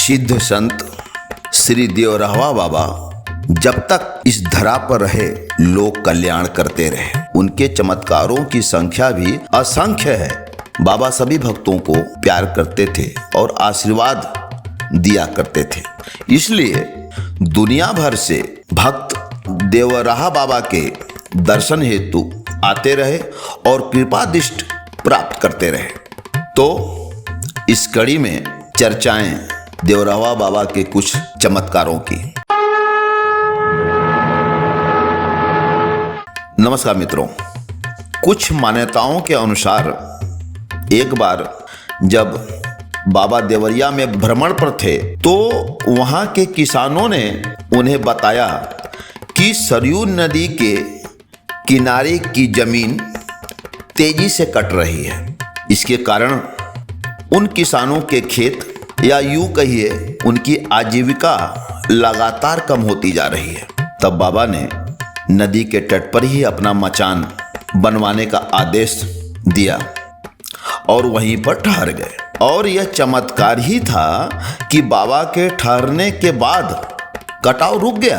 सिद्ध संत श्री देवरहवा बाबा जब तक इस धरा पर रहे लोक कल्याण करते रहे। उनके चमत्कारों की संख्या भी असंख्य है। बाबा सभी भक्तों को प्यार करते थे और आशीर्वाद दिया करते थे। इसलिए दुनिया भर से भक्त देवरहा बाबा के दर्शन हेतु आते रहे और कृपा दृष्टि प्राप्त करते रहे। तो इस कड़ी में चर्चाएं देवरहवा बाबा के कुछ चमत्कारों की। नमस्कार मित्रों, कुछ मान्यताओं के अनुसार एक बार जब बाबा देवरिया में भ्रमण पर थे तो वहां के किसानों ने उन्हें बताया कि सरयू नदी के किनारे की जमीन तेजी से कट रही है। इसके कारण उन किसानों के खेत या यूं कहिए उनकी आजीविका लगातार कम होती जा रही है। तब बाबा ने नदी के तट पर ही अपना मचान बनवाने का आदेश दिया और वहीं पर ठहर गए। और यह चमत्कार ही था कि बाबा के ठहरने के बाद कटाव रुक गया।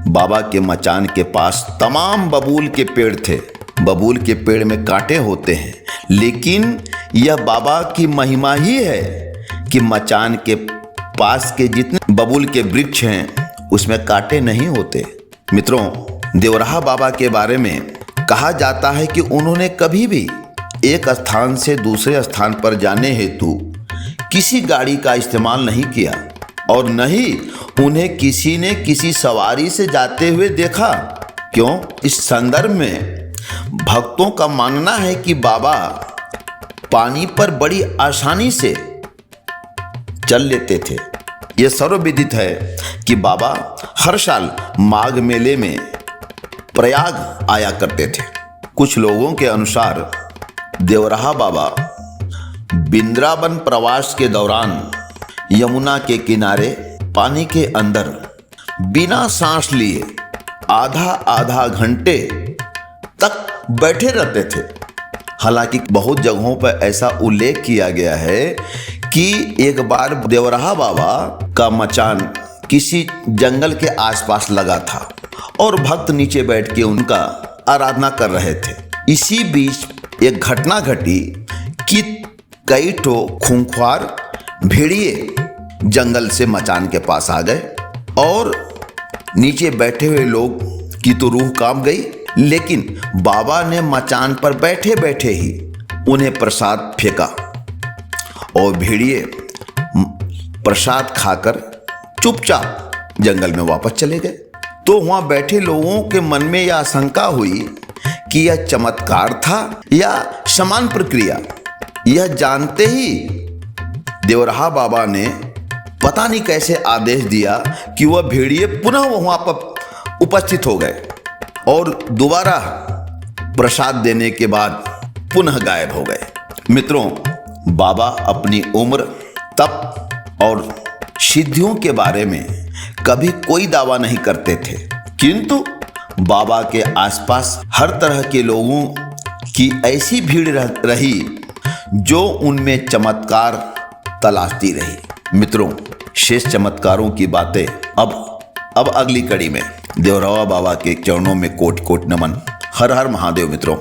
बाबा के मचान के पास तमाम बबूल के पेड़ थे। बबूल के पेड़ में कांटे होते हैं, लेकिन यह बाबा की महिमा ही है कि मचान के पास के जितने बबूल के वृक्ष हैं उसमें कांटे नहीं होते। मित्रों, देवरहा बाबा के बारे में कहा जाता है कि उन्होंने कभी भी एक स्थान से दूसरे स्थान पर जाने हेतु किसी गाड़ी का इस्तेमाल नहीं किया और न ही उन्हें किसी ने किसी सवारी से जाते हुए देखा। क्यों? इस संदर्भ में भक्तों का मानना है कि बाबा पानी पर बड़ी आसानी से चल लेते थे। यह सर्वविदित है कि बाबा हर साल माघ मेले में प्रयाग आया करते थे। कुछ लोगों के अनुसार देवरहा बाबा वृंदावन प्रवास के दौरान यमुना के किनारे पानी के अंदर बिना सांस लिए आधा घंटे तक बैठे रहते थे। हालांकि बहुत जगहों पर ऐसा उल्लेख किया गया है कि एक बार देवरहा बाबा का मचान किसी जंगल के आसपास लगा था और भक्त नीचे बैठ के उनका आराधना कर रहे थे। इसी बीच एक घटना घटी कि कई ठो खूंखार भेड़िए जंगल से मचान के पास आ गए और नीचे बैठे हुए लोग की तो रूह कांप गई। लेकिन बाबा ने मचान पर बैठे बैठे ही उन्हें प्रसाद फेंका और भेड़िए प्रसाद खाकर चुपचाप जंगल में वापस चले गए। तो वहां बैठे लोगों के मन में यह आशंका हुई कि यह चमत्कार था या समान प्रक्रिया। यह जानते ही देवरहा बाबा ने पता नहीं कैसे आदेश दिया कि वह भेड़िए पुनः वहां पर उपस्थित हो गए और दोबारा प्रसाद देने के बाद पुनः गायब हो गए। मित्रों, बाबा अपनी उम्र, तप और सिद्धियों के बारे में कभी कोई दावा नहीं करते थे, किंतु बाबा के आसपास हर तरह के लोगों की ऐसी भीड़ रही जो उनमें चमत्कार तलाशती रही। मित्रों, शेष चमत्कारों की बातें अब अगली कड़ी में। देवरहा बाबा के चरणों में कोट कोट नमन। हर हर महादेव मित्रों।